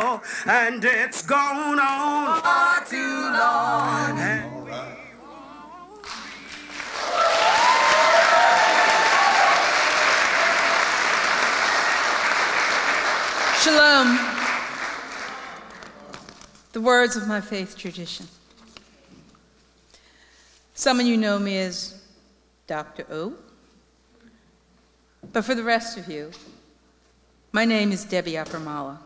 war, and it's gone on far too long. Shalom, the words of my faith tradition. Some of you know me as Dr. O, but for the rest of you, my name is Deborah Opramolla.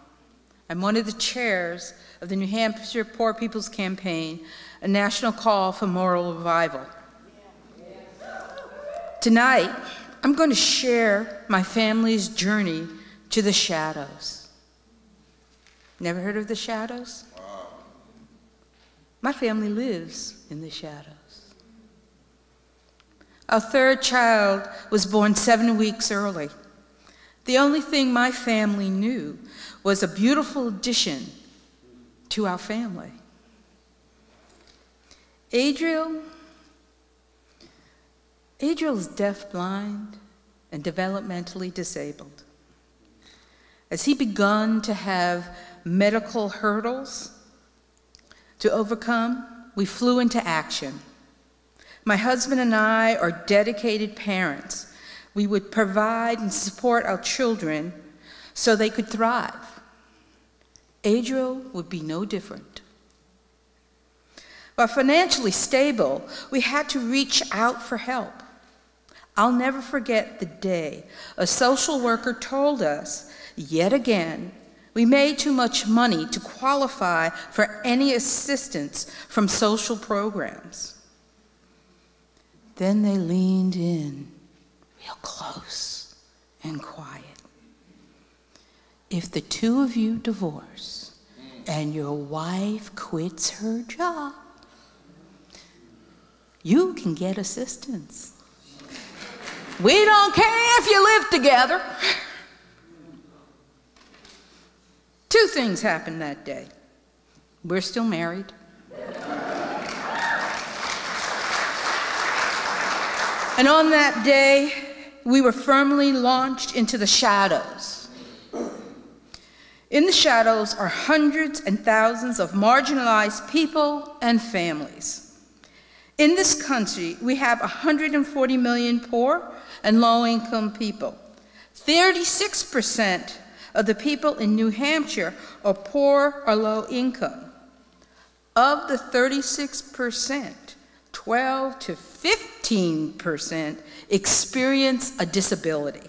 I'm one of the chairs of the New Hampshire Poor People's Campaign, a national call for moral revival. Tonight, I'm going to share my family's journey to the shadows. Never heard of the shadows? My family lives in the shadows. Our third child was born 7 weeks early. The only thing my family knew was a beautiful addition to our family. Adriel is deaf-blind and developmentally disabled. As he begun to have medical hurdles to overcome, we flew into action. My husband and I are dedicated parents. We would provide and support our children so they could thrive. Adriel would be no different. While financially stable, we had to reach out for help. I'll never forget the day a social worker told us, yet again, we made too much money to qualify for any assistance from social programs. Then they leaned in real close and quiet. If the two of you divorce and your wife quits her job, you can get assistance. We don't care if you live together. Two things happened that day. We're still married. And on that day, we were firmly launched into the shadows. In the shadows are hundreds and thousands of marginalized people and families. In this country, we have 140 million poor and low-income people. 36% of the people in New Hampshire are poor or low income. Of the 36%, 12 to 15% experience a disability.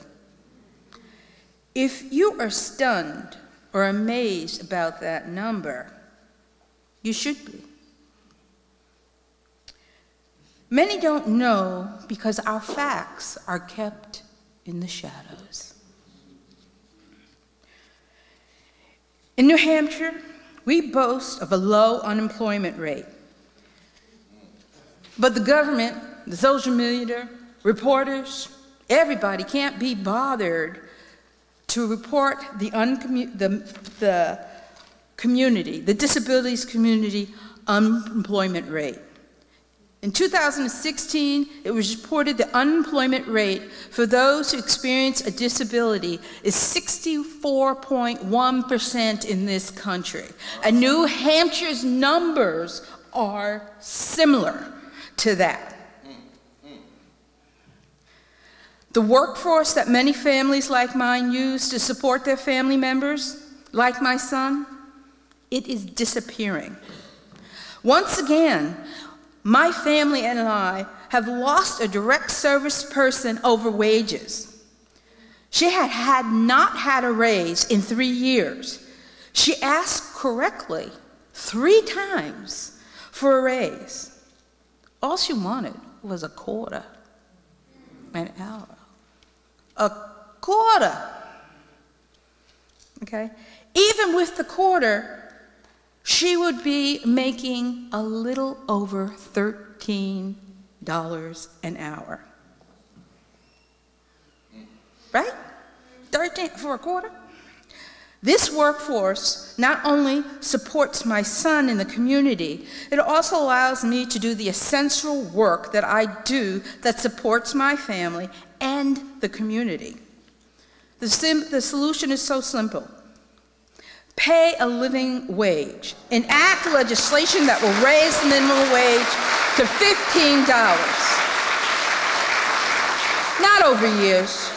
If you are stunned or amazed about that number, you should be. Many don't know because our facts are kept in the shadows. In New Hampshire, we boast of a low unemployment rate. But the government, the social media, reporters, everybody can't be bothered to report the community, the disabilities community unemployment rate. In 2016, it was reported the unemployment rate for those who experience a disability is 64.1% in this country. And New Hampshire's numbers are similar to that. The workforce that many families like mine use to support their family members, like my son, it is disappearing. Once again, my family and I have lost a direct service person over wages. She had not had a raise in 3 years. She asked correctly 3 times for a raise. All she wanted was a quarter an hour. A quarter. Okay? Even with the quarter, she would be making a little over $13 an hour. Right? 13 for a quarter? This workforce not only supports my son in the community, it also allows me to do the essential work that I do that supports my family and the community. The solution is so simple. pay a living wage, enact legislation that will raise the minimum wage to $15. Not over years.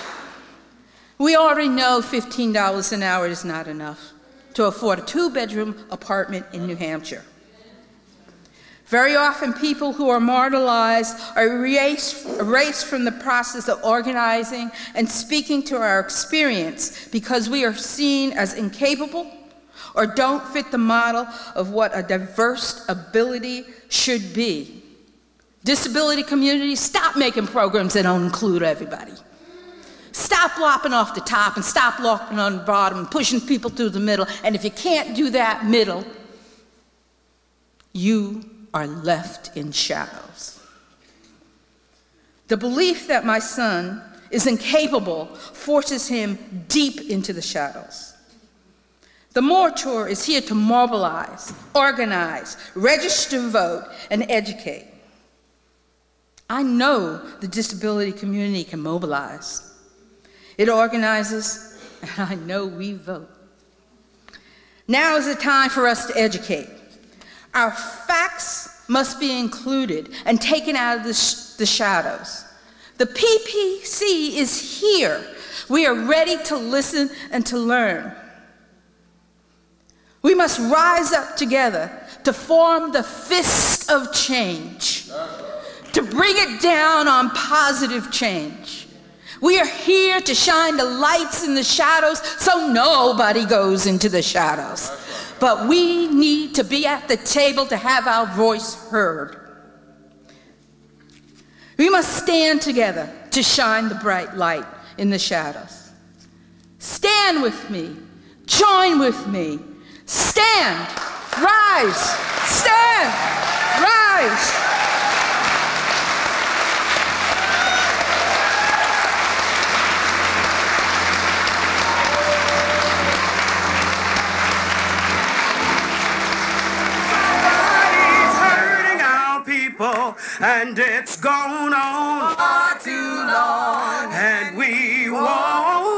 We already know $15 an hour is not enough to afford a 2-bedroom apartment in New Hampshire. Very often people who are marginalized are erased from the process of organizing and speaking to our experience because we are seen as incapable or don't fit the model of what a diverse ability should be. Disability communities, stop making programs that don't include everybody. Stop lopping off the top and stop lopping on the bottom and pushing people through the middle. And if you can't do that middle, you are left in shadows. The belief that my son is incapable forces him deep into the shadows. The M.O.R.E is here to mobilize, organize, register to vote, and educate. I know the disability community can mobilize. It organizes, and I know we vote. Now is the time for us to educate. Our facts must be included and taken out of the shadows. The PPC is here. We are ready to listen and to learn. We must rise up together to form the fist of change, to bring it down on positive change. We are here to shine the lights in the shadows so nobody goes into the shadows. But we need to be at the table to have our voice heard. We must stand together to shine the bright light in the shadows. Stand with me. Join with me. Stand. Rise. Stand. Rise. And it's gone on far too long, and we won't